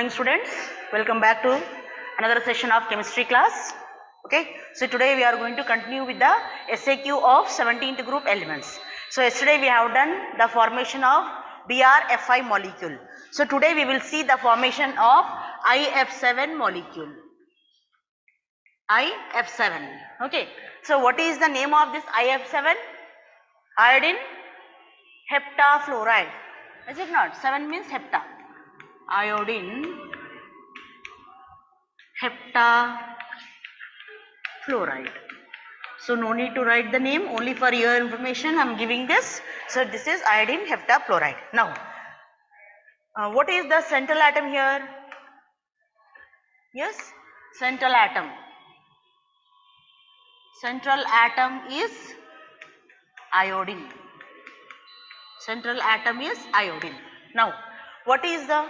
Morning students, welcome back to another session of chemistry class. Okay, so today we are going to continue with the SAQ of 17th group elements. So yesterday we have done the formation of BrFi molecule. So today we will see the formation of IF7 molecule. IF7. Okay, so what is the name of this IF7? Iodine heptafluoride. Is it not? 7 means hepta. Iodine heptafluoride. So no need to write the name, only for your information I am giving this. So this is iodine heptafluoride. Now what is the central atom here? Yes, central atom. Central atom is iodine. Central atom is iodine. Now what is the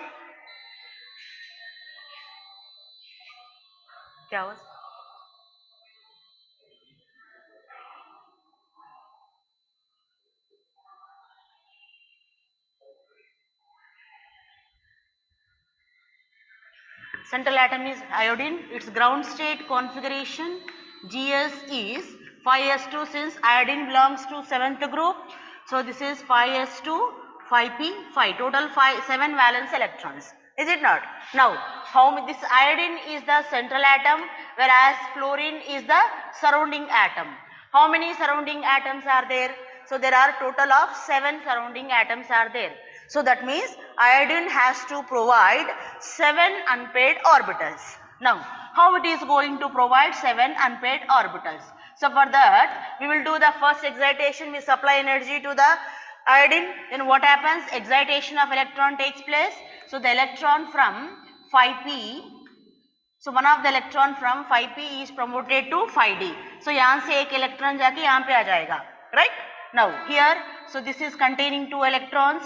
क्या was? Central atom is iodine. Its ground state configuration GS is 5s2 since iodine belongs to 7th group. So this is 5s2, 5p, 5. Total 7 valence electrons. Is it not? Now, this iodine is the central atom, whereas fluorine is the surrounding atom. How many surrounding atoms are there? So there are total of 7 surrounding atoms are there. So that means iodine has to provide 7 unpaired orbitals. Now how it is going to provide 7 unpaired orbitals? So for that we will do the first excitation. We supply energy to the iodine. Then what happens? Excitation of electron takes place. So the electron from 5p, so one of the electron from 5p is promoted to 5d. So यहाँ से एक electron जाके यहाँ पे आ जाएगा, right? Now here, so this is containing 2 electrons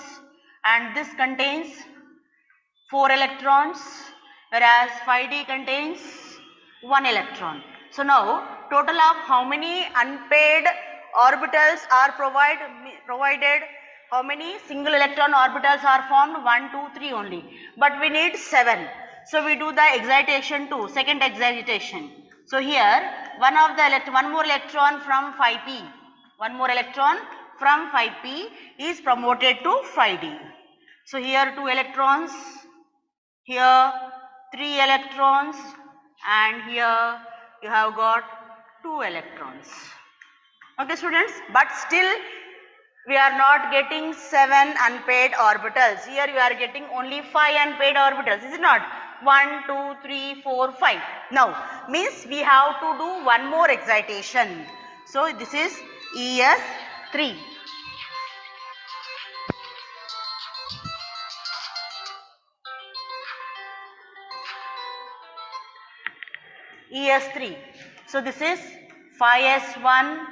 and this contains 4 electrons, whereas 5d contains 1 electron. So now total of how many unpaired orbitals are provided? How many single electron orbitals are formed? 1, 2, 3 only, but we need 7. So we do the excitation to second excitation. So here one more electron from 5p, one more electron from 5p is promoted to 5d. So here 2 electrons, here 3 electrons, and here you have got 2 electrons. Okay students, but still we are not getting 7 unpaired orbitals. Here we are getting only 5 unpaired orbitals, is it not? 1, 2, 3, 4, 5. Now means we have to do one more excitation. So this is ES3. ES3. So this is 5s1,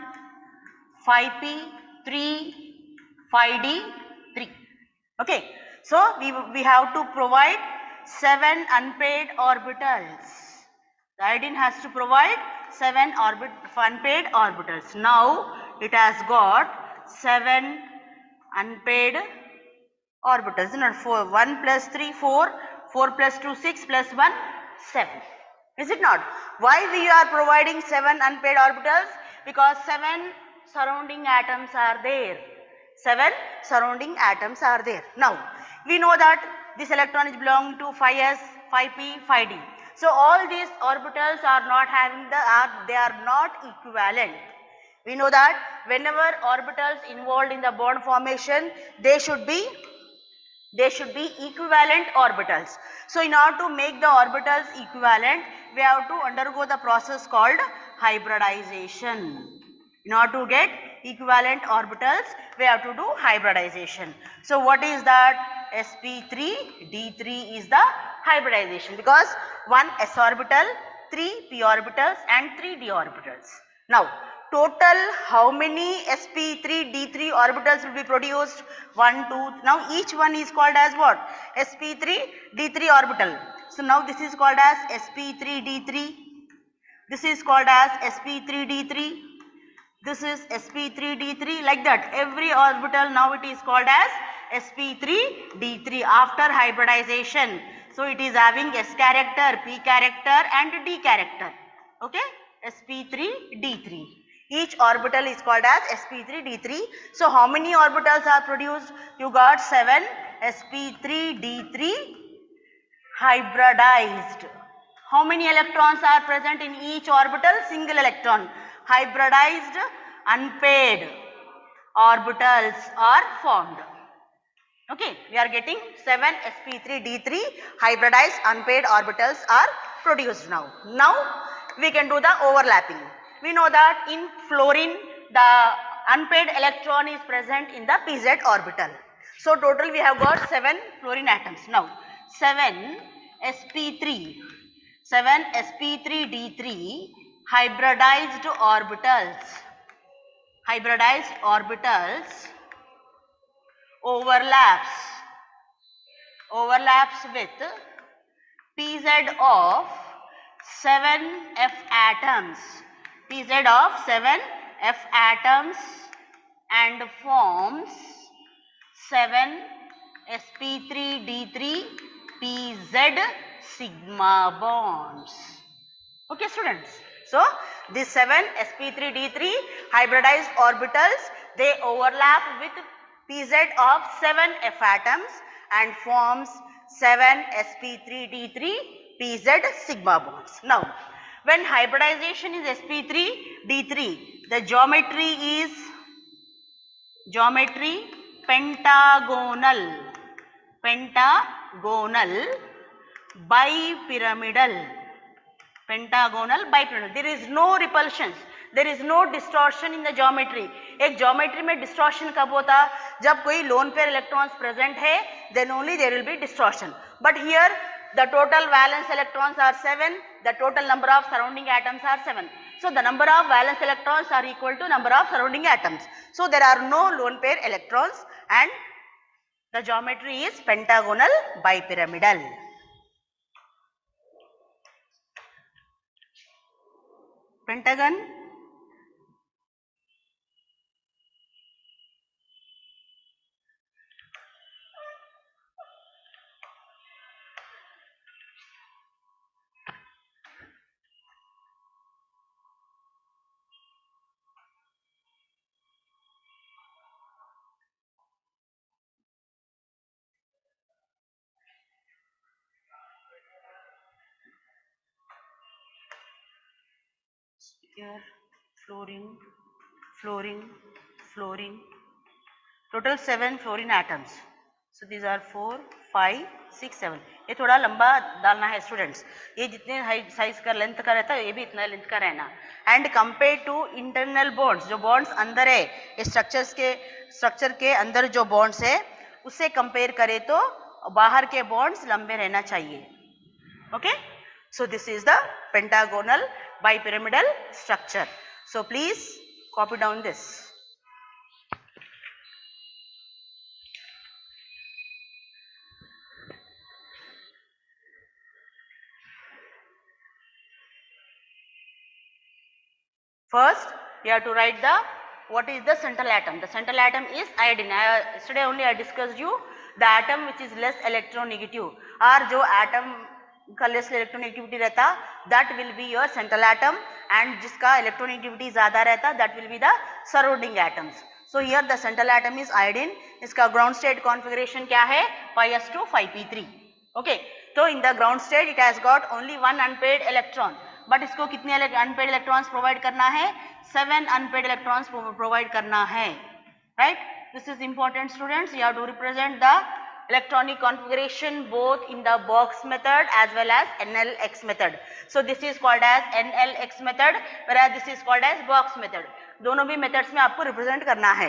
5p, 3, 5d, 3. Okay. So we have to provide 7 unpaired orbitals. The iodine has to provide 7 unpaired orbitals. Now it has got 7 unpaired orbitals. Not 4. 1 plus 3, 4. 4 plus 2, 6 plus 1, 7. Is it not? Why we are providing 7 unpaired orbitals? Because 7 surrounding atoms are there. 7 surrounding atoms are there. Now we know that this electron is belonging to 5s, 5p, 5d. So all these orbitals are not having they are not equivalent. We know that whenever orbitals involved in the bond formation, they should be equivalent orbitals. So in order to make the orbitals equivalent, we have to undergo the process called hybridization. In order to get equivalent orbitals, we have to do hybridization. So what is that? sp3d3 is the hybridization, because 1 s orbital, 3 p orbitals and 3 d orbitals. Now total how many sp3d3 orbitals will be produced? 1, 2. Now each one is called as what? sp3d3 orbital. So now this is called as sp3d3. This is called as sp3d3. This is sp3d3, like that. Every orbital now it is called as sp3d3 after hybridization. So it is having S character, P character and D character. Okay, sp3d3. Each orbital is called as sp3d3. So how many orbitals are produced? You got 7 sp3d3 hybridized. How many electrons are present in each orbital? Single electron. Hybridized unpaired orbitals are formed. Okay, we are getting 7 sp3d3 hybridized unpaired orbitals are produced now. Now we can do the overlapping. We know that in fluorine the unpaired electron is present in the pz orbital. So total we have got 7 fluorine atoms. Now 7 sp3 d3 hybridized orbitals overlaps with pz of 7f atoms, and forms 7 sp3d3 pz sigma bonds. Okay students, so these 7 sp3d3 hybridized orbitals, they overlap with pz of 7 f atoms and forms 7 sp3d3 pz sigma bonds. Now when hybridization is sp3d3, the geometry is pentagonal bipyramidal. There is no repulsions, there is no distortion in the geometry. एक geometry में distortion कब होता? जब कोई lone pair electrons present है, then only there will be distortion. But here the total valence electrons are 7, the total number of surrounding atoms are 7. So the number of valence electrons are equal to number of surrounding atoms. So there are no lone pair electrons and the geometry is pentagonal bipyramidal. Pentagon, here fluorine, total 7 fluorine atoms. So these are 4, 5, 6, 7. ये थोड़ा लंबा डालना है students, ये जितने size का length का रहता है ये भी इतना लेंथ का रहना. And compare to internal bonds, जो बॉन्ड्स अंदर है स्ट्रक्चर के अंदर जो बॉन्ड्स है उससे कंपेयर करें तो बाहर के बॉन्ड्स लंबे रहना चाहिए. Okay, so this is the pentagonal bipyramidal structure. So please copy down this. First we have to write what is the central atom. The central atom is iodine. Yesterday only I discussed you the atom which is less electronegative, or जो atom का less electronegativity रहता that will be your central atom, and जिसका electronegativity ज़्यादा रहता that will be the surrounding atoms. So here the central atom is iodine. इसका ground state configuration क्या है? 5s2 5p3. Okay, so in the ground state it has got only one unpaired electron. But इसको कितने unpaired electrons provide करना है? 7 unpaired electrons provide करना है. Right, this is important students. You have to represent the electronic configuration both in the box method as well as NLX method. So this is called as NLX method whereas this is called as box method. दोनों भी methods में आपको represent करना है.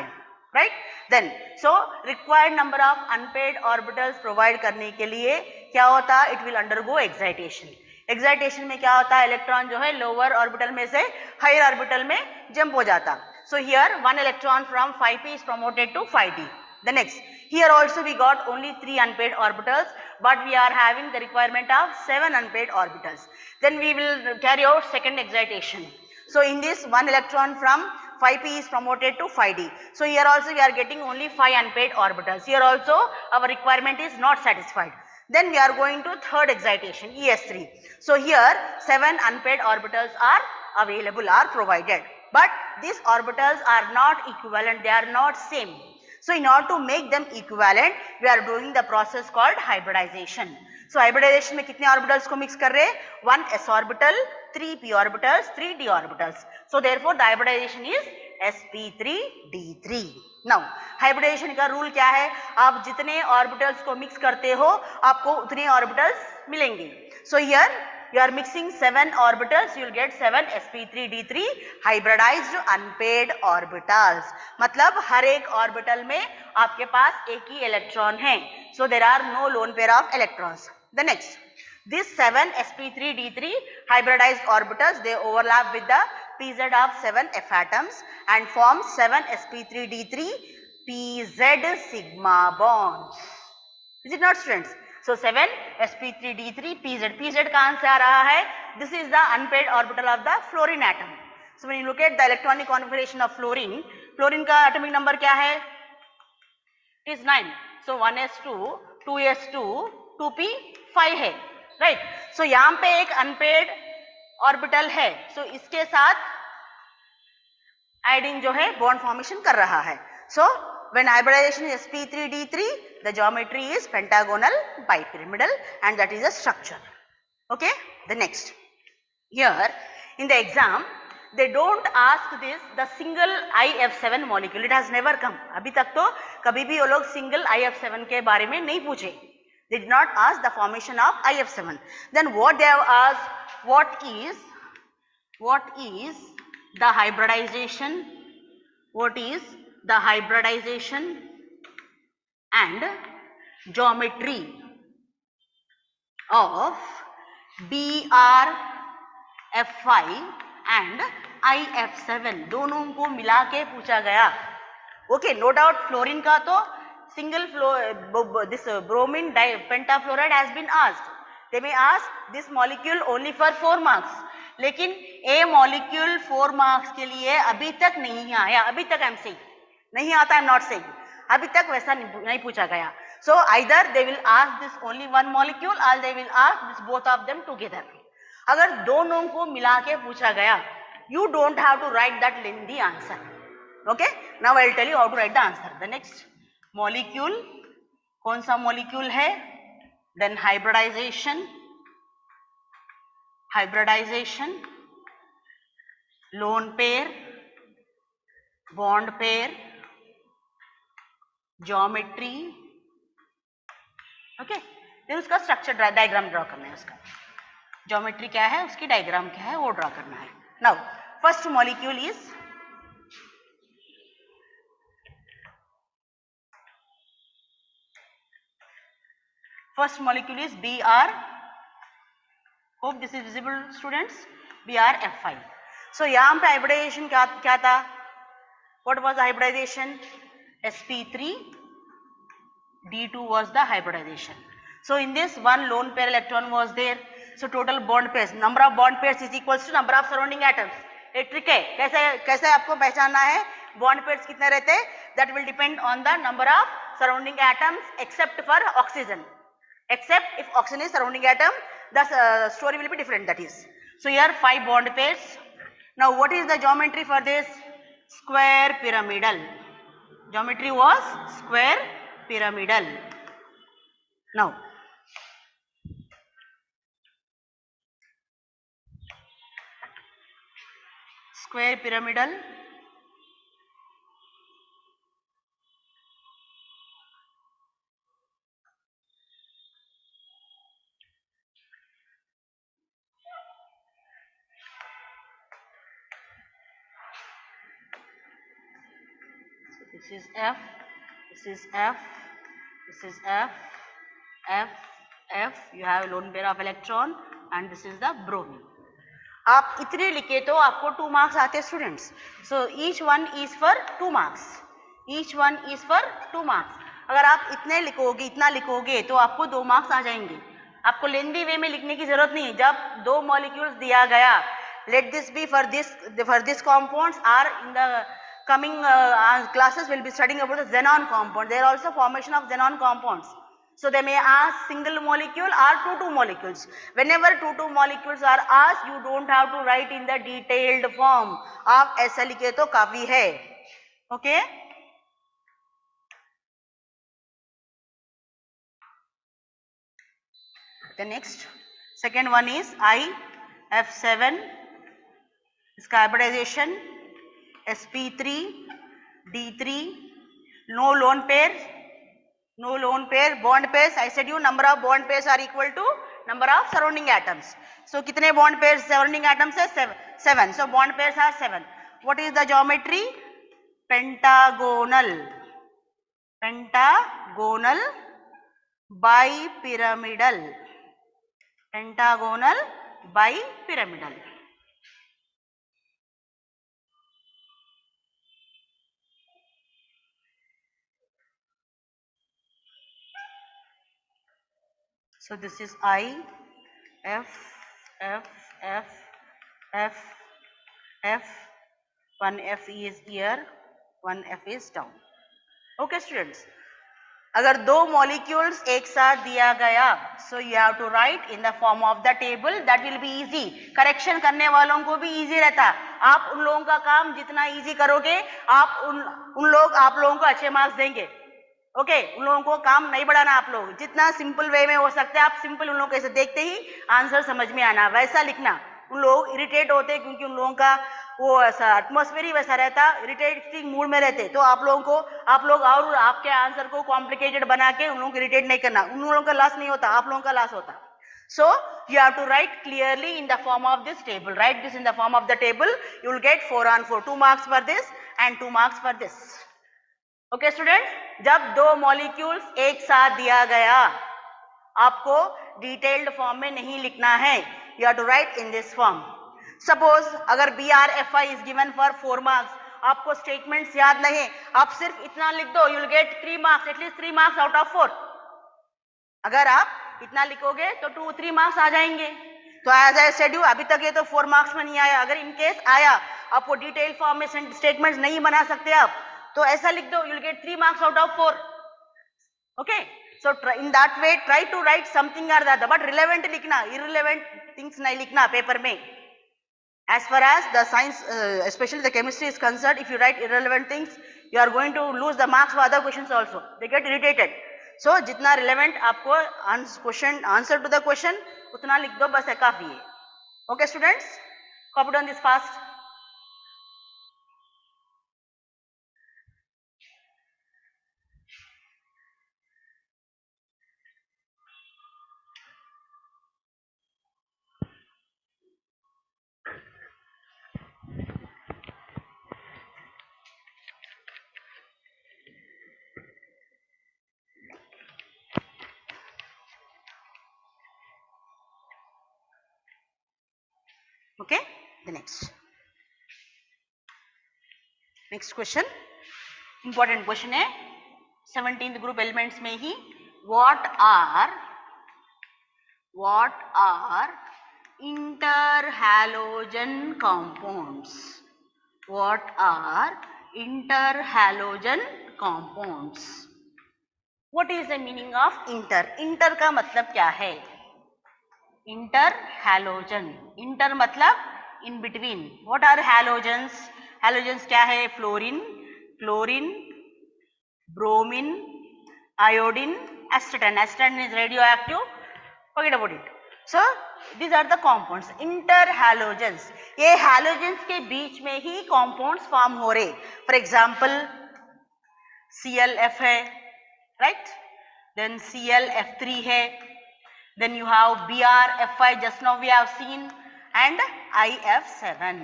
Right? Then so required number of unpaired orbitals provide करने के लिए क्या होता? It will undergo excitation. Excitation में क्या होता है? इलेक्ट्रॉन जो है लोअर ऑर्बिटल में से हायर ऑर्बिटल में जंप हो जाता. So here one electron from 5p is promoted to 5d. The next, here also we got only 3 unpaired orbitals but we are having the requirement of 7 unpaired orbitals. Then we will carry out second excitation. So in this one electron from 5p is promoted to 5d. So here also we are getting only 5 unpaired orbitals. Here also our requirement is not satisfied. Then we are going to third excitation, ES3. So here 7 unpaired orbitals are available, are provided, but these orbitals are not equivalent, they are not same. So in order to make them equivalent, we are doing the process called hybridization. So hybridization में कितने orbitals को mix कर रहे हैं? 1 s orbital, 3 p orbitals, 3 d orbitals. So therefore the hybridization is sp3d3. Now hybridization का rule क्या है? आप जितने orbitals को mix करते हो आपको उतने orbitals मिलेंगे. So here you are mixing 7 orbitals, you will get 7 sp3d3 hybridized unpaired orbitals. मतलब हर एक orbital में आपके पास एक ही electron है. So there are no lone pair of electrons. The next, these 7 sp3d3 hybridized orbitals, they overlap with the pz of 7 f atoms and form 7 sp3d3 pz sigma bonds. Is it not, students? So 7 sp3d3 pz. pz कहाँ से आ रहा है? This is the unpaired orbital of the fluorine atom. So when you look at the electronic configuration of fluorine, fluorine का atomic number क्या है? It is 9. So 1s2, 2s2, 2p, 5 है, right? So यहाँ पे एक unpaired orbital है. So इसके साथ iodine जो है bond formation कर रहा है. So when hybridization is sp3d3, the geometry is pentagonal bipyramidal, and that is the structure. Okay. The next, here in the exam they don't ask this the single IF7 molecule. It has never come. अभी तक तो कभी भी वो लोग single IF7 के बारे में नहीं पूछे. They did not ask the formation of IF7. Then what they have asked? What is the hybridization? What is the hybridization and geometry of BrF5 and IF7 दोनों को मिला के पूछा गया. Okay, no doubt fluorine का तो single this bromine pentafluoride has been asked. They may ask this molecule only for 4 marks. लेकिन A molecule 4 marks के लिए अभी तक नहीं आया. अभी तक I'm saying नहीं आता, I'm not saying. अभी तक वैसा नहीं पूछा गया. So either they will ask this only one molecule or they will ask this both of them together. अगर दोनों को मिला के पूछा गया, you don't have to write that lengthy answer. Okay? Now I will tell you how to write the answer. The next molecule, कौन सा molecule है? Then hybridization, lone pair, bond pair, geometry. Okay? फिर उसका structure diagram draw करना है. उसका geometry क्या है, उसकी diagram क्या है, वो draw करना है. Now first molecule is Br. Hope this is visible, students. BrF5. So यहाँ पे hybridization क्या था? What was the hybridization? sp3d2 was the hybridization. So in this one lone pair electron was there. So total bond pairs, number of bond pairs is equals to number of surrounding atoms. एक trick है, कैसे आपको पहचानना है bond pairs कितने रहते हैं? That will depend on the number of surrounding atoms except for oxygen. Except if oxygen is surrounding atom, the story will be different, that is. So here 5 bond pairs. Now what is the geometry for this? Square pyramidal. Geometry was square pyramidal. Now square pyramidal, this is F, this is F, this is F, F, F, you have lone pair of electron and this is the bromine. आप इतने लिखे तो आपको 2 marks आते हैं students. So each one is for 2 marks. Each one is for 2 marks. अगर आप इतना लिखोगे तो आपको 2 marks आ जाएंगे. आपको lengthy way में लिखने की जरूरत नहीं. जब 2 molecules दिया गया, let this be for this compounds, or in the coming classes will be studying about the xenon compound. There are also formation of xenon compounds. So they may ask single molecule or two molecules. Whenever two molecules are asked, you don't have to write in the detailed form. आप ऐसा लिखे तो काफी है. Okay? The next, second one is IF7, इसका hybridization, sp3, d3, no lone pair, bond pairs. I said you number of bond pairs are equal to number of surrounding atoms. So कितने bond pairs surrounding atoms है? 7. So bond pairs are 7. What is the geometry? Pentagonal, bipyramidal, pentagonal bipyramidal. So this is I, F, F, F, F, F. One F is here, one F is down. Okay students. अगर दो molecules एक साथ दिया गया, so you have to write in the form of the table. That will be easy. Correction करने वालों को भी easy रहता. आप उन लोगों का काम जितना easy करोगे, आप लोगों को अच्छे marks देंगे. ओके, उन लोगों को काम नहीं बढ़ाना. आप लोग जितना सिंपल वे में हो सकते हैं, आप सिंपल उन लोगों को ऐसे देखते ही आंसर समझ में आना, वैसा लिखना. उन लोग इरिटेट होते क्योंकि उन लोगों का वो ऐसा एटमॉस्फेयर ही वैसा रहता, इरिटेटिंग मूड में रहते. तो आप लोग और आपके आंसर को कॉम्प्लिकेटेड बना के उन लोगों को इरिटेट नहीं करना. उन लोगों का लॉस नहीं होता, आप लोगों का लॉस होता. So you have to write clearly in the form of this table. Write this in the form of the table. You will get 4 on 4, 2 marks for this and 2 marks for this. Okay students, जब दो molecules एक साथ दिया गया, आपको detailed form में नहीं लिखना है. You have to write in this form. Suppose अगर BRFI is given for 4 marks, आपको स्टेटमेंट्स याद नहीं, आप सिर्फ इतना लिख दो, you will get 3 marks, at least 3 marks out of 4. अगर आप इतना लिखोगे तो 2-3 मार्क्स आ जाएंगे. तो एज आई सेड यू, अभी तक ये तो 4 मार्क्स में नहीं आया. अगर इन केस आया, आपको डिटेल फॉर्म में स्टेटमेंट्स नहीं बना सकते आप, तो ऐसा लिख दो, you will get 3 marks out of 4. Okay, so in that way try to write something or that, but relevant लिखना, इररिलेवेंट थिंग्स नहीं लिखना पेपर में. As far as the science, especially the chemistry is concerned, if you write irrelevant things, you are going to lose the marks for other questions also. They get irritated. So जितना relevant आपको answer to the question उतना लिख दो, बस है काफी है. Okay students, copy down this fast. Okay, the next question, important question है 17th group elements में ही. what are interhalogen compounds? What are interhalogen compounds? What is the meaning of inter? Inter का मतलब क्या है? इंटरहैलोजन, इंटर मतलब in between. What are halogens? Halogens क्या है? Fluorine, bromine, iodine, astatine. Astatine is radio active, forget about it. So these are the compounds, interhalogens. ये halogens के बीच में ही कॉम्पाउंड्स फॉर्म हो रहे. फॉर एग्जाम्पल ClF है, right, then ClF3 है, then you have BrFI, just now we have seen, and IF7.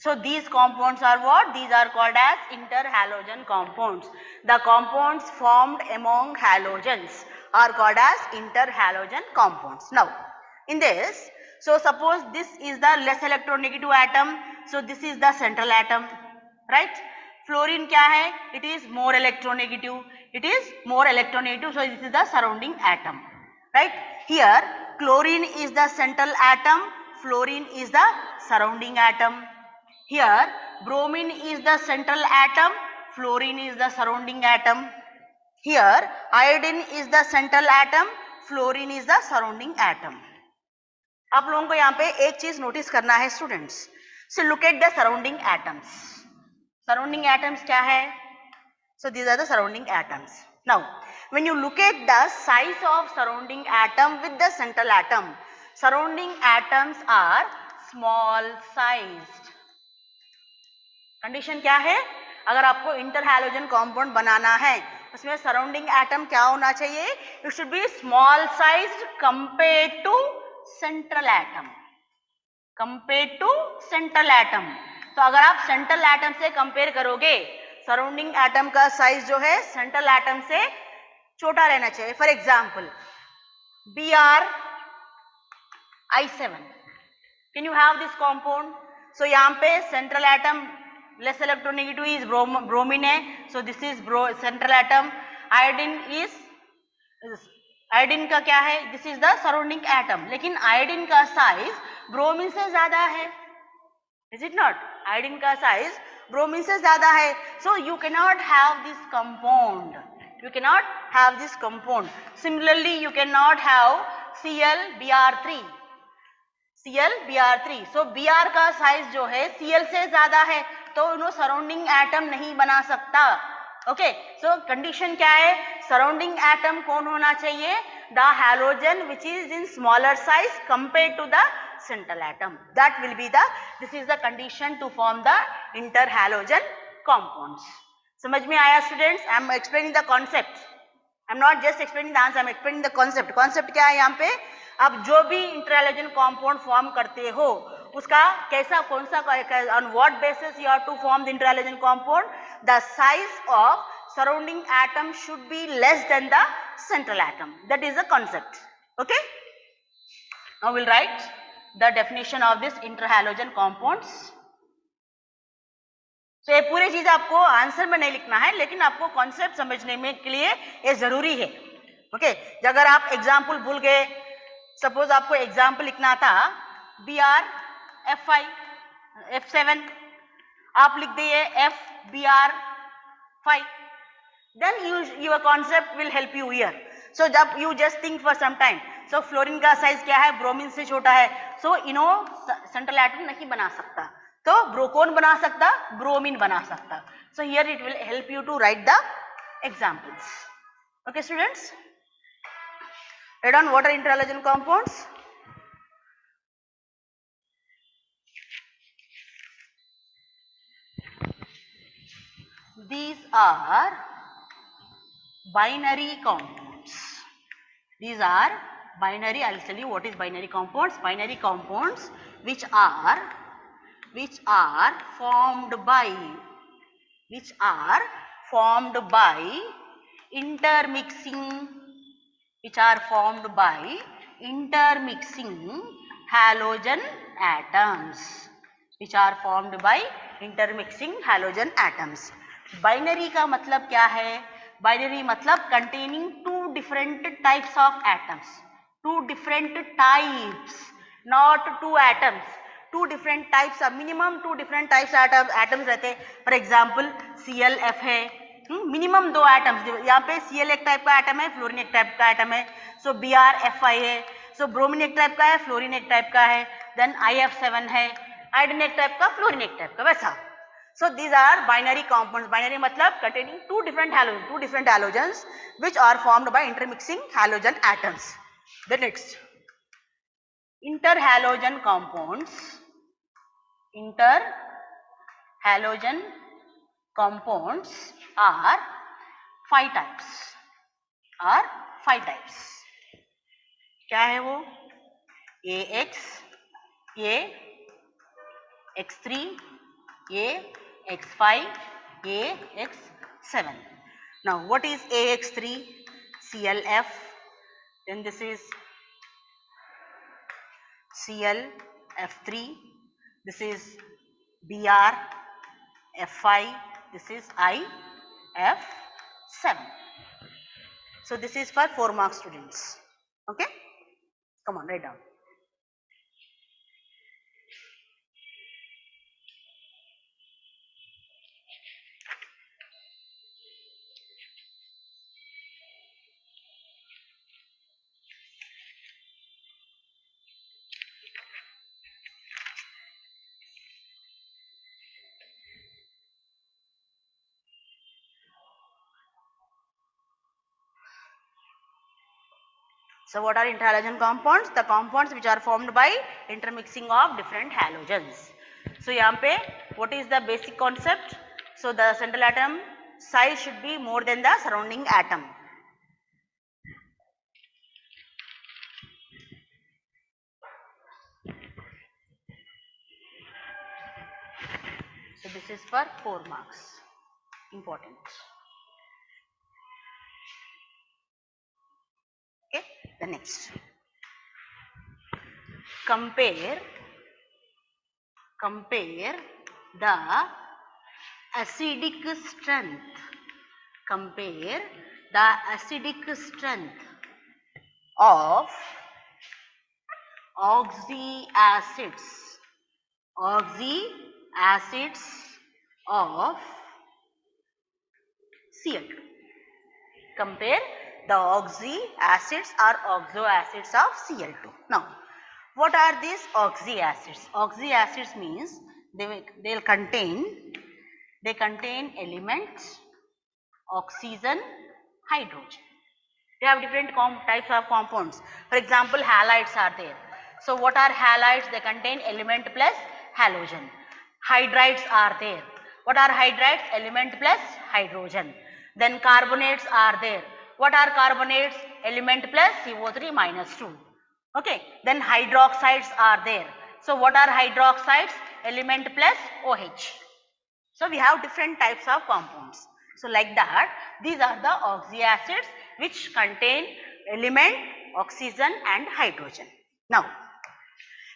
So these compounds are what? These are called as interhalogen compounds. The compounds formed among halogens are called as interhalogen compounds. Now in this, so suppose this is the less electronegative atom, so this is the central atom, right? Fluorine क्या है? It is more electronegative. So this is the surrounding atom. Right? Here chlorine is the central atom, fluorine is the surrounding atom. Here bromine is the central atom, fluorine is the surrounding atom. Here iodine is the central atom, fluorine is the surrounding atom. आप लोगों को यहाँ पे एक चीज notice करना है students. So look at the surrounding atoms. Surrounding atoms क्या है? So these are the surrounding atoms. Now when you look at the size of surrounding atom with the central atom, surrounding atoms are small sized. Condition क्या है? अगर आपको inter halogen compound बनाना है उसमें surrounding atom क्या होना चाहिए? It should be small sized compared to central atom. Compared to central atom. तो अगर आप सेंट्रल एटम से कंपेयर करोगे सराउंडिंग एटम का साइज जो है सेंट्रल एटम से छोटा रहना चाहिए. For example Br(I7). Can you have this compound? So यहाँ पे central atom less electronegative is bromine है. So this is central atom. Iodine का क्या है? This is the surrounding atom. लेकिन आयोडीन का साइज ब्रोमीन से ज्यादा है. Is it not? आयोडीन का साइज ब्रोमीन से ज्यादा है. So you can not have this compound. You cannot have this compound. Similarly, you cannot have ClBr3. ClBr3. So Br का साइज जो है Cl से ज्यादा है तो उन्हों सराउंडिंग एटम नहीं बना सकता. ओके, सो कंडीशन क्या है? सराउंडिंग एटम कौन होना चाहिए? The halogen which is in smaller size compared to the central atom. That will be the, this is the condition to form the interhalogen compounds. समझ में आया students? I am explaining the concept. I am not just explaining the answer, I am explaining the concept. Concept क्या है यहाँ पे? आप जो भी इंटरहैलोजन कंपाउंड फॉर्म करते हो उसका कैसा, कौन सा, on what basis you have to form the interhalogen compound? The size of surrounding atom should be less than the central atom. That is the concept. Okay, now will write the definition of this interhalogen compounds. तो ये पूरी चीज आपको answer में नहीं लिखना है लेकिन आपको कॉन्सेप्ट समझने में के लिए ये जरूरी है. ओके, अगर आप एग्जाम्पल भूल गए, सपोज आपको एग्जाम्पल लिखना था Br(F5)F7, आप लिख दिए FBr5, then your concept will help you here. So जब you just think for some time, so fluorine का साइज क्या है? ब्रोमीन से छोटा है. so इनो सेंट्रल एटम नहीं बना सकता. तो कौन बना सकता? ब्रोमीन बना सकता. So here it will help you to write the examples. Okay students, write down what are interhalogen compounds. These are binary compounds. These are binary. I will tell you what is binary compounds. Binary compounds which are formed by intermixing halogen atoms. Binary का मतलब क्या है? Binary मतलब containing two different types of atoms, two different types, not two atoms, two different types of, minimum two different types atoms रहते हैं. For example ClF है, minimum दो atoms. यहाँ पे Cl एक टाइप का एटम है, फ्लोरीन एक टाइप का एटम है. सो Br(Fi) है, सो ब्रोमीन एक टाइप का है, फ्लोरीन एक टाइप का है. देन IF7 है, आयोडीन एक टाइप का, फ्लोरीन एक टाइप का, वैसा. So these are binary compounds. Binary मतलब containing two different halogens which are formed by intermixing halogen atoms. The next, interhalogen compounds. Interhalogen compounds are five types. क्या है वो? AX, A, X3, A, X5, A, X7. Now what is AX3? ClF. Then this is ClF3. This is Br(F5). This is IF7. So this is for 4 mark students. Okay, come on, write down. So what are interhalogen compounds? The compounds which are formed by intermixing of different halogens. So यहाँ पे what is the basic concept? So the central atom size should be more than the surrounding atom. So this is for 4 marks. Important. Okay, the next. Compare the acidic strength. Compare the acidic strength of oxy acids of Cl2. Compare the oxy acids or oxo acids of Cl2. Now, what are these oxy acids? Oxy acids means they contain elements oxygen, hydrogen. They have different types of compounds. For example, halides are there. So what are halides? They contain element plus halogen. Hydrides are there. What are hydrides? Element plus hydrogen. Then carbonates are there. What are carbonates? Element plus CO3 minus 2. Okay. Then hydroxides are there. So what are hydroxides? Element plus OH. So we have different types of compounds. So like that, these are the oxy acids which contain element, oxygen and hydrogen. Now,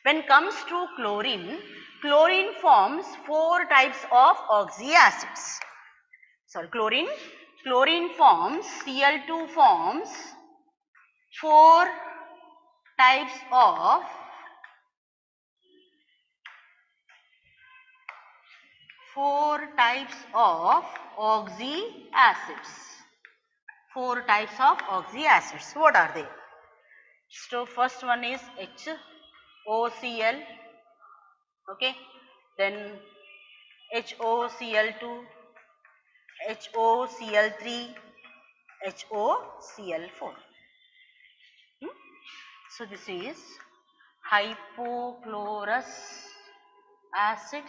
when comes to chlorine, chlorine forms 4 types of oxy acids. Sorry, chlorine forms, Cl2 forms 4 types of oxy acids. 4 types of oxy acids. What are they? So first one is HOCl, okay, then HOCl2, HOCl3, HOCl4. So this is hypochlorous acid.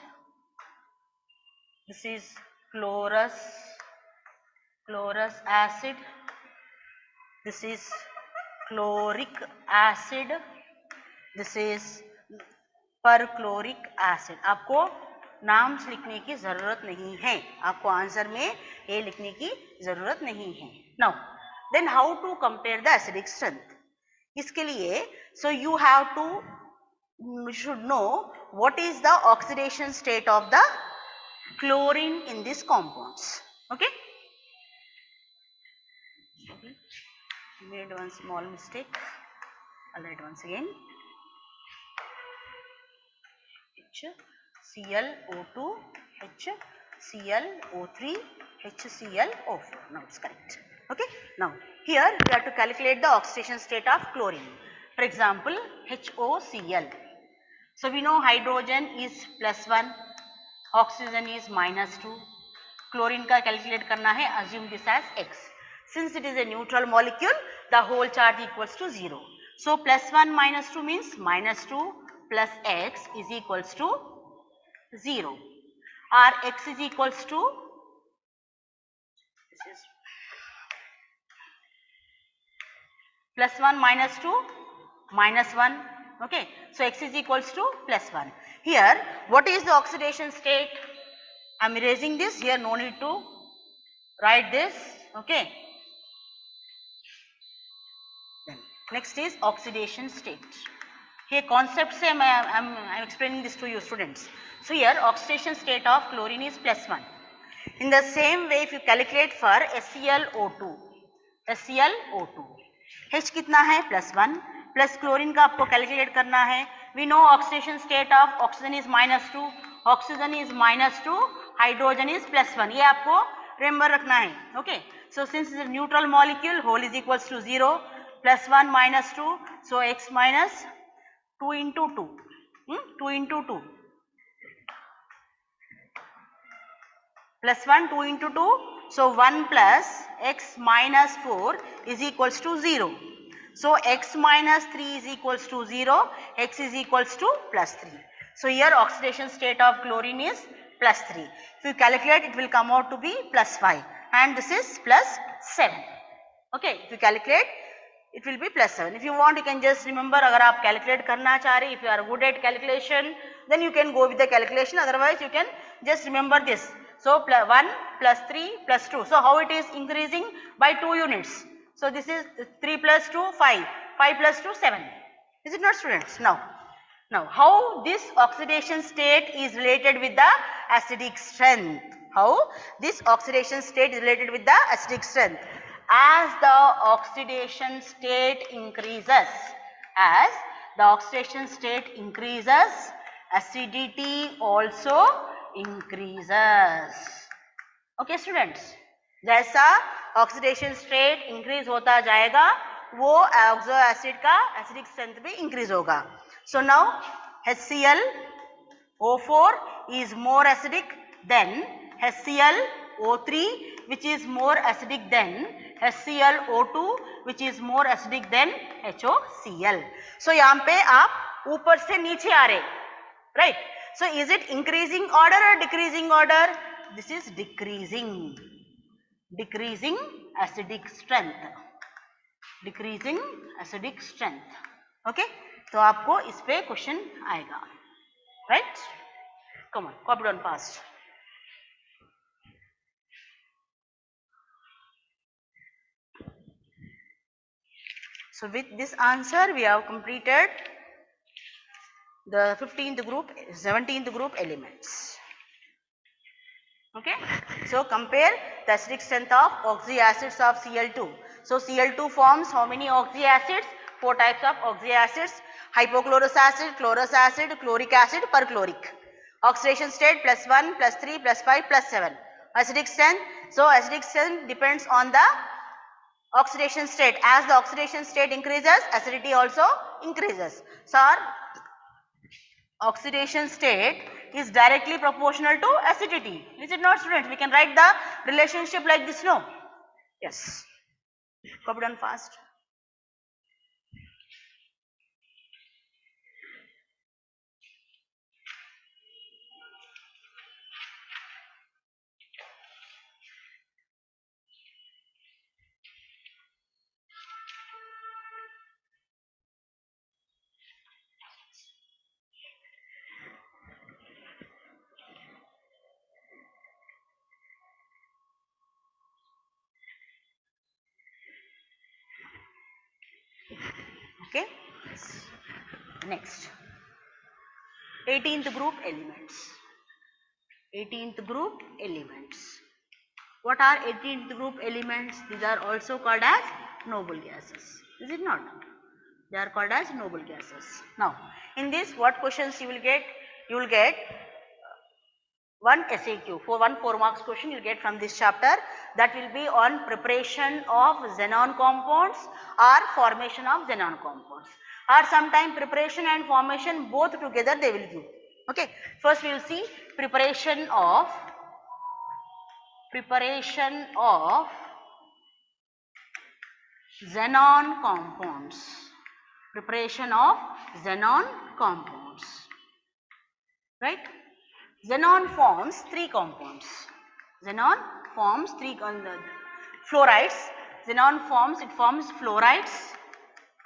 This is chlorous acid. This is chloric acid. This is perchloric acid. आपको नाम लिखने की जरूरत नहीं है, आपको answer में ये लिखने की जरूरत नहीं है. Now then how to compare the acidic strength? इसके लिए so you have to should know what is the oxidation state of the chlorine in these compounds. Okay, made one small mistake. I'll write once again. HClO2, HClO3, HClO4. Now it's correct. Okay. Now here we have to calculate the oxidation state of chlorine. For example, HOCl. So we know hydrogen is +1, oxygen is -2. Chlorine का calculate करना है. Assume this as X. Since it is a neutral molecule, the whole charge equals to 0. So +1 -2 means -2 plus X is equals to 0. Or X is equals to, this is +1 -2 -1. Okay. So X is equals to +1. Here what is the oxidation state? I am erasing this here, no need to write this. Okay. Then next is oxidation state. Here concept से I am explaining this to you students. So here oxidation state of chlorine is +1. In the same way if you calculate for HClO2, H कितना है? +1 plus chlorine का आपको calculate करना है. We know oxidation state of oxygen is -2, oxygen is -2, hydrogen is +1. ये आपको remember रखना है. Okay. So since it is a neutral molecule, whole is equals to 0, +1 -2, so X minus 2 into 2, 2 into 2, +1 2 into 2, so 1 plus X minus 4 is equals to 0. So x minus 3 is equals to 0, x is equals to plus 3. So here oxidation state of chlorine is plus 3. If you calculate, it will come out to be plus 5 and this is plus 7. Okay, if you calculate, it will be plus 7. If you want, you can just remember, agar aap calculate karna cha rahe, if you are good at calculation, then you can go with the calculation, otherwise you can just remember this. So 1 plus 3 plus 2. So how it is increasing? By 2 units. So this is 3 plus 2, 5, 5 plus 2, 7. Is it not, students? Now how this oxidation state is related with the acidic strength? How this oxidation state is related with the acidic strength? As the oxidation state increases, acidity also increases. Okay students, जैसा oxidation state increase होता जाएगा वो oxo acid का acidic strength भी increase होगा. So now HClO4 is more acidic than HClO3 which is more acidic than HClO2 which is more acidic than HOCl. So यहाँ पे आप ऊपर से नीचे आ रहे, right? So is it increasing order or decreasing order? This is decreasing acidic strength, okay? तो आपको इस पे क्वेश्चन आएगा, right? Come on, copy down fast. So with this answer we have completed the 15th group, 17th group elements. Okay, so compare the acidic strength of oxy acids of Cl2. So Cl2 forms how many oxy acids? 4 types of oxy acids: hypochlorous acid, chlorous acid, chloric acid, perchloric. Oxidation state +1, +3, +5, +7. Acidic strength. So acidic strength depends on the oxidation state. As the oxidation state increases, acidity also increases. So our oxidation state is directly proportional to acidity. Is it not, students? We can write the relationship like this, no? Yes. Copy down fast. Okay. Next, 18th group elements. 18th group elements. What are 18th group elements? These are also called as noble gases. Is it not? They are called as noble gases. Now, in this, what questions you will get? You will get one SAQ, for 4 marks question you will get from this chapter, that will be on preparation of xenon compounds or formation of xenon compounds, or sometime preparation and formation both together they will give. Okay, first we will see preparation of xenon compounds. Preparation of xenon compounds, right? Xenon forms 3 compounds. Xenon forms 3 fluorides. Xenon forms, it forms fluorides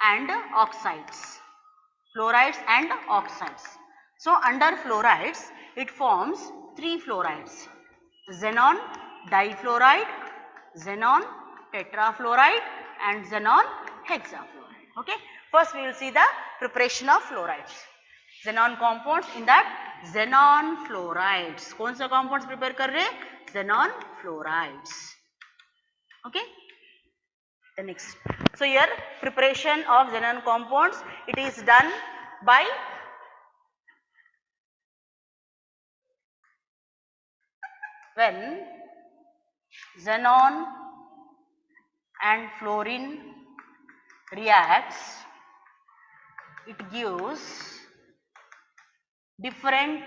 and oxides. Fluorides and oxides. So under fluorides, it forms 3 fluorides: xenon difluoride, xenon tetrafluoride and xenon hexafluoride. Okay. First we will see the preparation of fluorides. Xenon compounds, in that xenon fluorides. कौन सा compounds prepare कर रहे? Xenon fluorides. Okay. The next. So here preparation of xenon compounds, it is done by when xenon and fluorine reacts, it gives different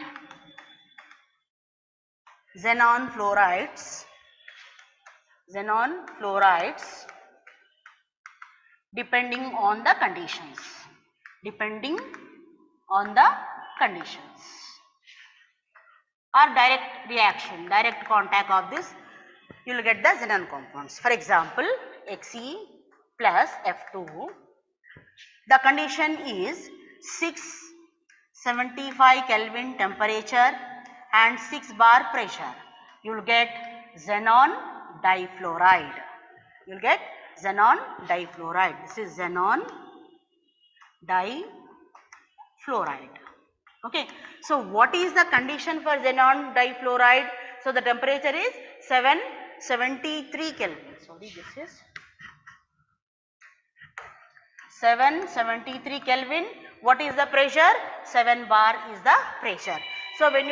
xenon fluorides depending on the conditions. Depending on the conditions. Or direct reaction, direct contact of this, you will get the xenon compounds. For example, Xe plus F2, the condition is 675 Kelvin temperature and 6 bar pressure. You will get xenon difluoride. You will get xenon difluoride. This is xenon difluoride. Okay. So, what is the condition for xenon difluoride? So, the temperature is 773 Kelvin. Sorry, this is 773 Kelvin. What is the pressure? 7 bar is the pressure. So, when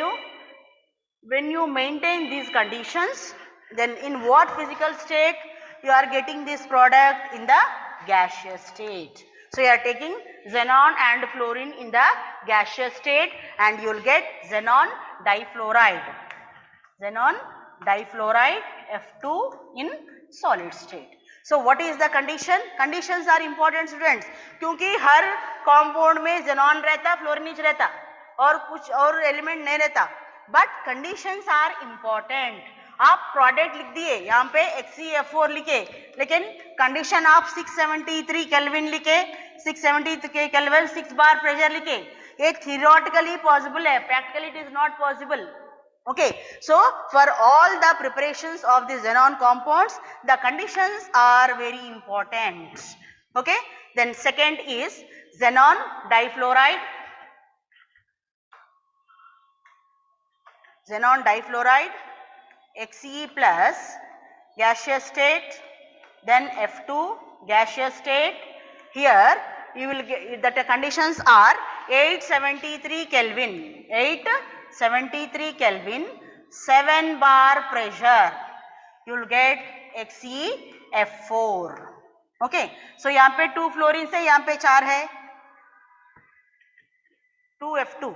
you maintain these conditions, then in what physical state you are getting this product? In the gaseous state. So, you are taking xenon and fluorine in the gaseous state and you will get xenon difluoride. Xenon difluoride F2 in solid state. So, what is the condition? Conditions are important students, क्योंकि हर compound में xenon रहता, fluorine नहीं रहता और कुछ और element नहीं रहता, but conditions are important. आप product लिख दिए, यहाँ पे XeF4 लिखे, लेकिन condition आप 673 Kelvin लिखे, 673 Kelvin 6 bar pressure लिखे, ये theoretically possible है, practically it is not possible. Okay, so for all the preparations of the xenon compounds, the conditions are very important. Okay, then second is xenon difluoride. Xenon difluoride, Xe plus gaseous state, then F2 gaseous state. Here you will get the conditions are 873 Kelvin, 873 Kelvin, 7 bar pressure. You will get XeF4. Okay, so यहाँ पे 2 fluorine है, यहाँ पे 4 है, 2F2.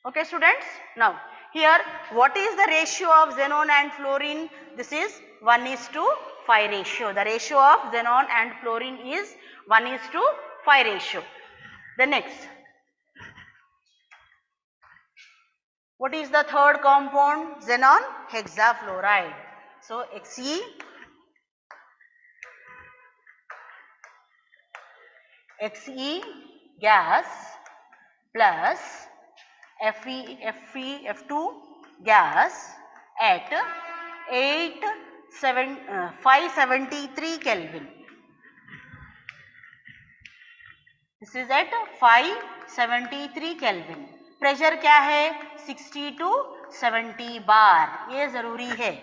Okay students, now here what is the ratio of xenon and fluorine? This is 1:5 ratio. The ratio of xenon and fluorine is 1:5 ratio. The next, what is the third compound? Xenon hexafluoride. So, Xe gas plus F2 gas at 573 Kelvin. This is at 573 Kelvin. Pressure क्या है? 60 to 70 bar. ये जरूरी है,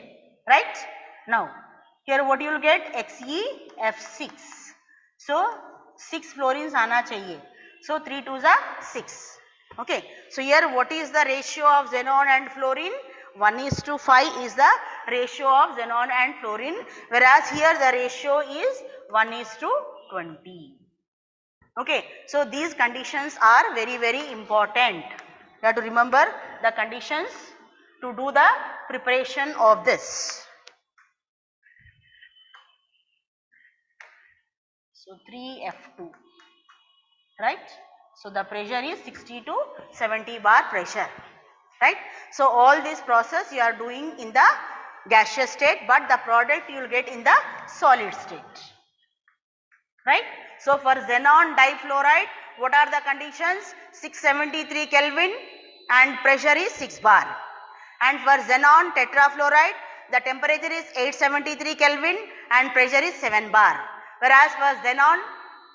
right? Now, here what you will get? XeF6. So, 6 fluorines आना चाहिए. So, 3 2s are 6. Okay. So, here what is the ratio of xenon and fluorine? 1:5 is the ratio of xenon and fluorine, whereas here the ratio is 1:20. Okay. So, these conditions are very important. You have to remember the conditions to do the preparation of this. So, 3F2, right. So, the pressure is 60 to 70 bar pressure, right. So, all this process you are doing in the gaseous state, but the product you will get in the solid state, right. So, for xenon difluoride, what are the conditions? 673 Kelvin and pressure is 6 bar. And for xenon tetrafluoride, the temperature is 873 Kelvin and pressure is 7 bar. Whereas for xenon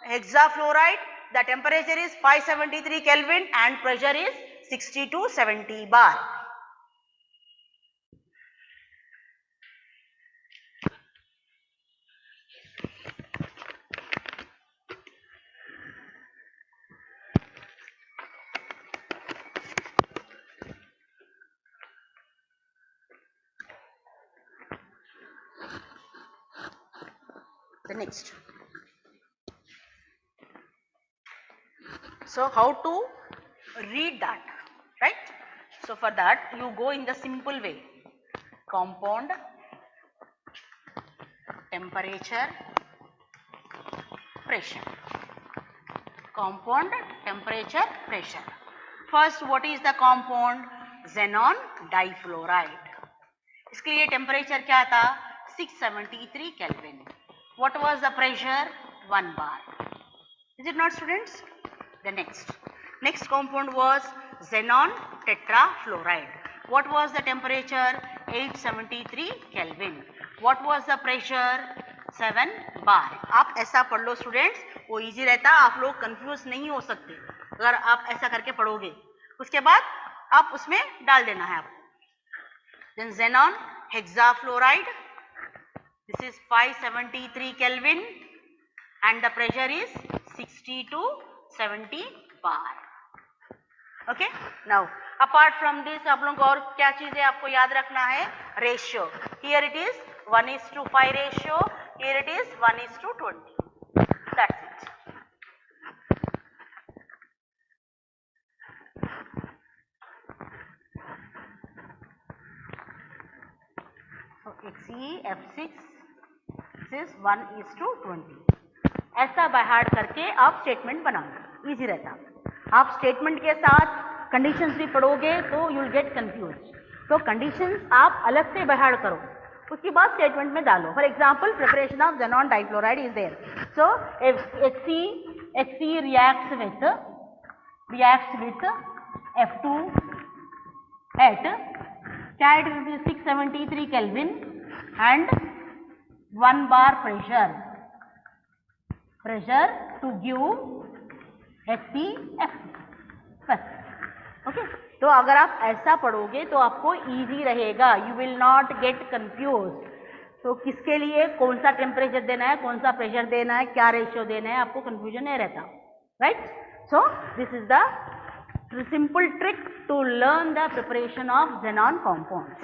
hexafluoride, the temperature is 573 Kelvin and pressure is 60 to 70 bar. The next. So, how to read that, right? So, for that you go in the simple way. Compound temperature pressure. Compound temperature pressure. First, what is the compound? Xenon difluoride. इसके लिए temperature क्या था? 673 Kelvin. What was the pressure? 1 bar. Is it not, students? The next compound was xenon tetrafluoride. What was the temperature? 873 Kelvin. What was the pressure? 7 bar. आप ऐसा पढ़ लो students, वो easy रहता, आप लोग कंफ्यूज नहीं हो सकते अगर आप ऐसा करके पढ़ोगे. उसके बाद आप उसमें डाल देना है आपको. Then xenon hexafluoride, this is 573 Kelvin and the pressure is 60 to 70 bar. Okay, now apart from this आप लोगों को और क्या चीजें आपको याद रखना है? Ratio. Here it is 1:5 ratio, here it is 1:20. That's it. So Fe(F6) this is 1:20. ऐसा बाय हार्ट करके आप स्टेटमेंट बनाओ, इजी रहता. आप स्टेटमेंट के साथ कंडीशंस भी पढ़ोगे तो यू विल गेट कंफ्यूज. तो कंडीशंस आप अलग से बाय हार्ट करो, उसके बाद स्टेटमेंट में डालो. For example, preparation of xenon difluoride is there. So Hc reacts with F2 at 673 Kelvin and 1 bar pressure to give HCF बस. ओके, तो अगर आप ऐसा पढ़ोगे तो आपको इजी रहेगा, you will not get confuse. तो किसके लिए कौन सा टेम्परेचर देना है, कौन सा प्रेशर देना है, क्या रेशियो देना है, आपको कंफ्यूजन नहीं रहता. Right. So this is the simple trick to learn the preparation of xenon compounds.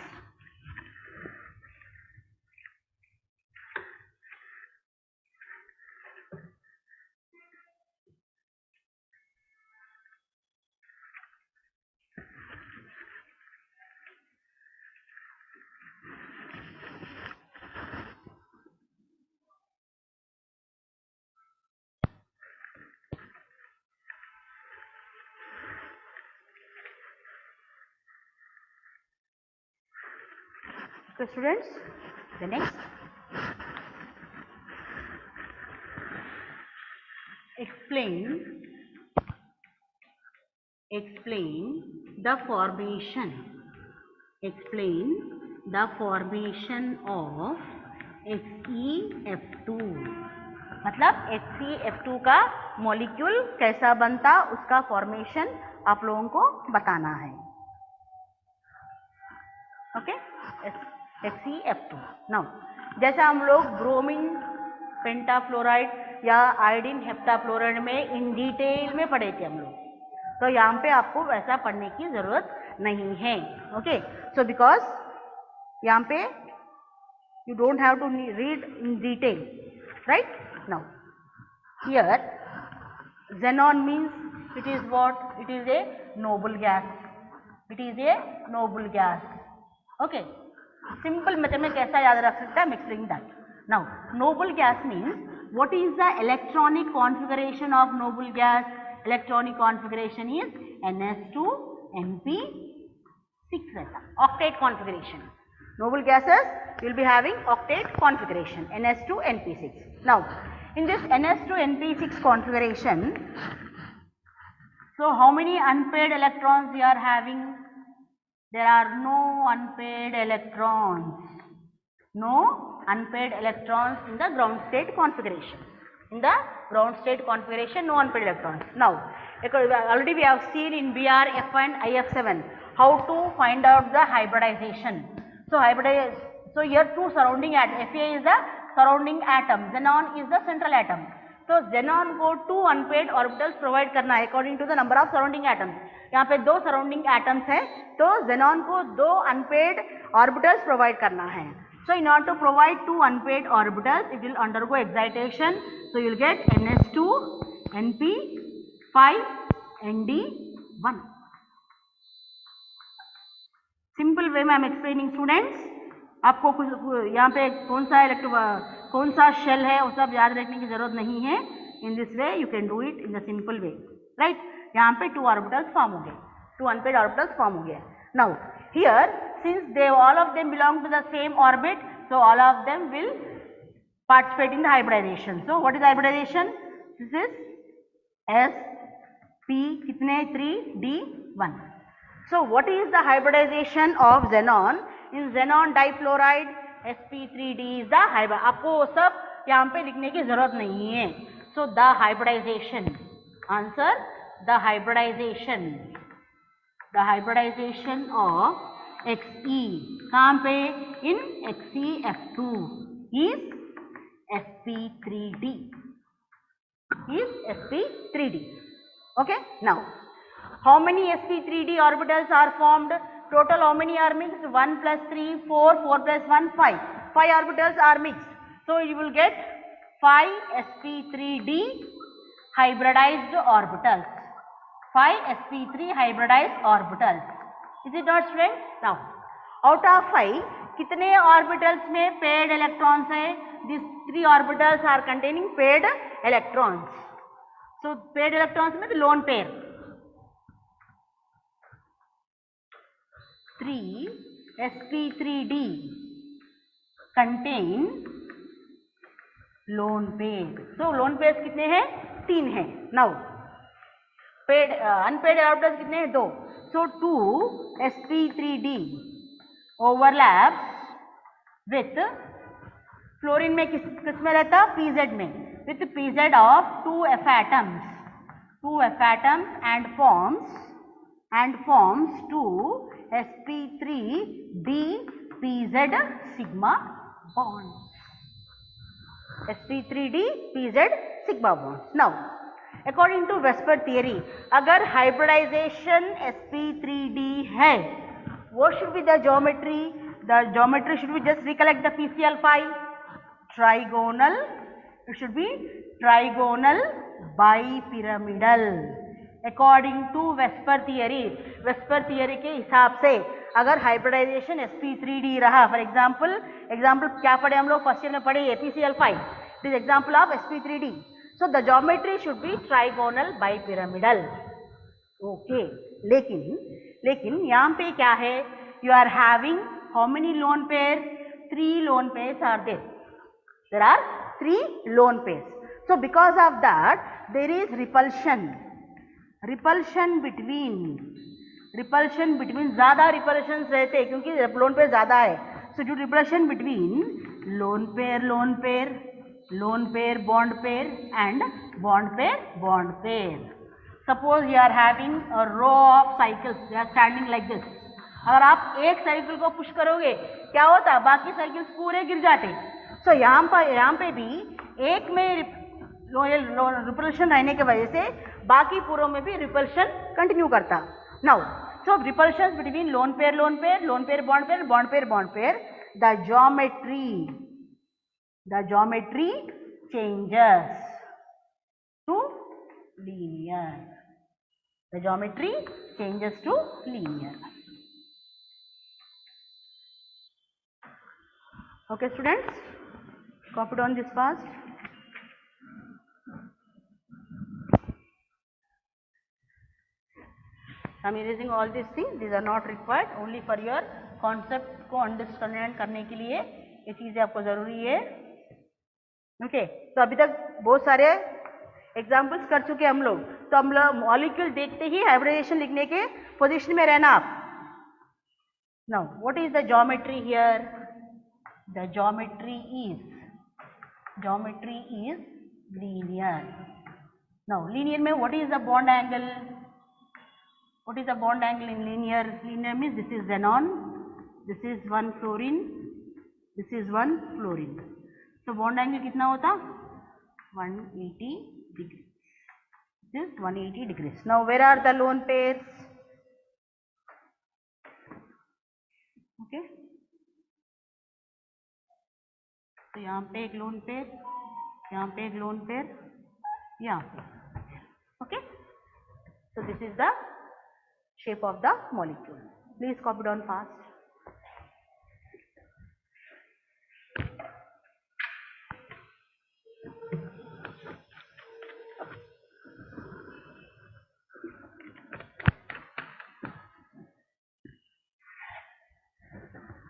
So students, the next, explain the formation of HCF2. मतलब HCF2 का मॉलिक्यूल कैसा बनता, उसका फॉर्मेशन आप लोगों को बताना है. Okay, HCF2. नाउ जैसा हम लोग ब्रोमीन पेंटाफ्लोराइड या आयोडीन हेप्टाफ्लोराइड में इन डिटेल में पढ़े थे हम लोग, तो यहाँ पे आपको वैसा पढ़ने की जरूरत नहीं है. ओके, सो बिकॉज यहाँ पे you don't have to read in detail. Right. Now here xenon means it is what? It is a noble gas. It is a noble gas. Okay. Simple method में कैसा याद रख सकता है? Mixing that. Now noble gas means what is the electronic configuration of noble gas? Electronic configuration is NS2Np6 रहता, octet configuration. Noble gases will be having octet configuration NS2Np6. Now in this NS2Np6 configuration, so how many unpaired electrons we are having? There are no unpaired electrons. No unpaired electrons in the ground state configuration. In the ground state configuration, no unpaired electrons. Now, already we have seen in BR, F and IF7 how to find out the hybridization. So here two surrounding atoms. Fa is the surrounding atom. Xenon is the central atom. तो xenon को 2 unpaired orbitals provide करना है according to the number of surrounding atoms. यहाँ पे 2 surrounding atoms है, तो xenon को 2 unpaired orbitals provide करना है. So in order to provide 2 unpaired orbitals, it will undergo excitation. So you will get NS2Np5Nd1. Simple way में आई am explaining students. आपको कुछ यहाँ पे कौन सा शेल है वो सब याद रखने की जरूरत नहीं है. In this way you can do it in the simple way, right? यहाँ पे 2 orbitals form हो गए, 2 unpaired orbitals form हो गया. Now here since they all of them belong to the same orbit, so all of them will participate in the hybridization. So what is hybridization? This is sp कितने 3d1. So what is the hybridization of xenon? In xenon difluoride sp3d is the hybrid. आपको सब यहाँ पे लिखने की जरूरत नहीं है. So the hybridization, answer the hybridization of Xe कहाँ पे? In XeF2 is sp3d. Okay. Now how many sp3d orbitals are formed? Total how many are mixed? 1 plus 3 4, 4 plus 1 5. 5 orbitals are mixed. So you will get 5 sp3d hybridized orbitals. 5 sp3 hybridized orbitals. Is it not, students? Now out of 5 कितने orbitals में paired electrons है? These 3 orbitals are containing paired electrons. So paired electrons में lone pair. 3 sp3d contain lone pair. So lone pairs कितने हैं? 3 हैं. Now paired unpaired orbitals कितने हैं? 2. So 2 sp3d overlaps with fluorine में किस में रहता? pz में. With pz of 2 f atoms and forms 2 sp3d pz sigma bond. sp3d pz sigma bond. Now according to Vesper theory, अगर hybridization sp3d है, what should be the geometry? The geometry should be, just recollect the PCl5, trigonal. It should be trigonal bipyramidal. According to Vesper theory के हिसाब से अगर hybridization sp3d रहा, for example क्या पढ़े हम लोग? फर्स्ट ईयर में पढ़े PCl5. It is example of sp3d. So the geometry should be trigonal bipyramidal. Okay. लेकिन यहाँ पे क्या है? You are having how many lone pairs? 3 lone pairs are there. There are 3 lone pairs. So because of that there is repulsion between ज़्यादा repulsions रहते क्योंकि lone pair ज़्यादा है. So due to repulsion between lone pair bond pair and bond pair. Suppose you are having a row of cycles, they are standing like this. अगर आप एक cycle को push करोगे क्या होता? बाकी साइकिल्स पूरे गिर जाते. सो यहाँ पे भी एक में रिपल्शन रहने की वजह से बाकी पूरों में भी रिपल्शन कंटिन्यू करता. Now so repulsion between lone pair bond pair, the geometry changes to linear. The geometry changes to linear. Okay students, copy down this fast. I am erasing all these things. These are not required, only for your concept को understand करने के लिए ये चीजें आपको जरूरी है. Okay. तो अभी तक बहुत सारे एग्जाम्पल्स कर चुके हम लोग. तो हम लोग मॉलिक्यूल देखते ही हाइब्रिडेशन लिखने के पोजीशन में रहना आप. Now what is the geometry here? The geometry is linear. Now linear में what is the bond angle? What is the bond angle in linear? Linear means this is xenon, this is 1 fluorine, this is 1 fluorine. तो bond angle कितना होता? 180 degree. This is 180 degrees. Now where are the lone pairs? Okay. तो यहाँ पे एक lone pair, यहाँ पे एक लोन पेयर, यहाँ पे. Okay. So this is the shape of the molecule. Please copy down fast.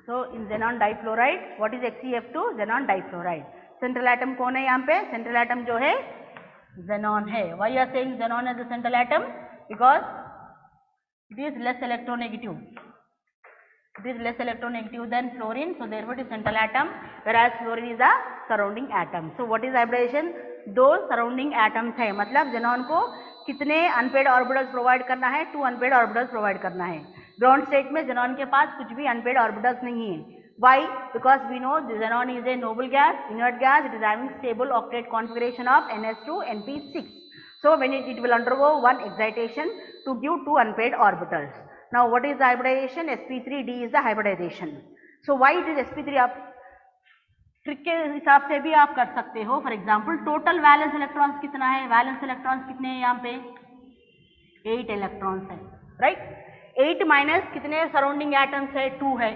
So in xenon difluoride, what is XeF2? Xenon difluoride. Central atom कौन है यहाँ पे? Central atom जो है xenon है. Why you are saying xenon as the central atom? Because it is less electronegative. It is less electronegative than fluorine, so therefore it is central atom, whereas fluorine is a surrounding atom. So what is hybridization? दो surrounding atoms है, मतलब xenon को कितने unpaid orbitals provide करना है? 2 unpaid orbitals provide करना है. Ground state में xenon के पास कुछ भी अनपेड ऑर्बिटल्स नहीं है. Why? Because we know the xenon is a noble gas, inert gas. It is having stable octet configuration of NS2 NP6. So when it will undergo one excitation to give 2 unpaired orbitals. Now what is the hybridization? sp3d is the hybridization. So why it is sp3? आप trick के हिसाब से भी आप कर सकते हो. For example total valence electrons कितना है? वैलेंस इलेक्ट्रॉन्स कितने हैं यहाँ पे? 8 इलेक्ट्रॉन्स है, राइट. 8 माइनस कितने सराउंडिंग एटम्स है? 2 है.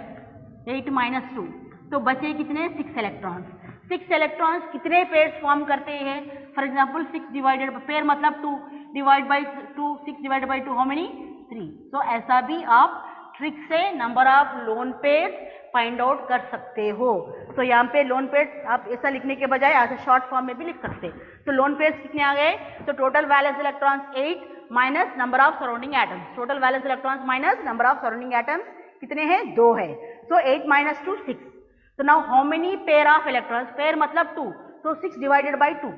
8 माइनस 2, तो बचे कितने? 6 इलेक्ट्रॉन्स. 6 इलेक्ट्रॉन्स कितने पेयर्स फॉर्म करते हैं? फॉर एग्जाम्पल 6 डिवाइडेड पेयर मतलब 2 divide by 2, 6 divided by 2 how many? 3. तो ऐसा भी आप ट्रिक से number of lone pairs find out कर सकते हो. तो यहाँ पे लोन पेयर्स आप ऐसा लिखने के बजाय ऐसे शॉर्ट फॉर्म में भी लिख सकते. तो लोन पेयर्स कितने आ गए? तो total valence electrons 8 minus number of surrounding atoms. Total valence electrons minus number of surrounding atoms कितने हैं? 2 है. So 8 minus 2, 6. So now how many pair of electrons? Pair मतलब 2. So 6 divided by 2.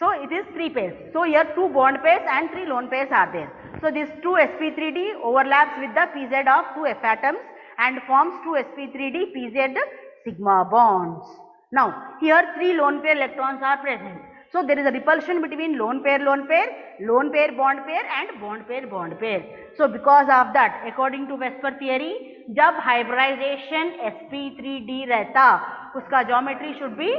So it is 3 pairs. So here 2 bond pairs and 3 lone pairs are there. So this 2 sp3d overlaps with the pz of 2 f atoms and forms 2 sp3d pz sigma bonds. Now here 3 lone pair electrons are present. So there is a repulsion between lone pair bond pair and bond pair. So because of that, according to Vesper theory, जब hybridization sp3d रहता, उसका geometry should be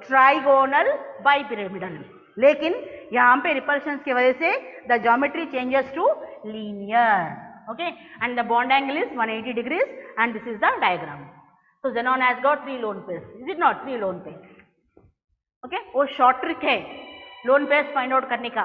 trigonal bipyramidal. लेकिन यहाँ पे repulsions की वजह से the geometry changes to linear. Okay, and the bond angle is 180 degrees, and this is the diagram. So xenon has got 3 lone pairs. Is it not? 3 lone pairs. Okay, वो short trick है lone pairs find out करने का.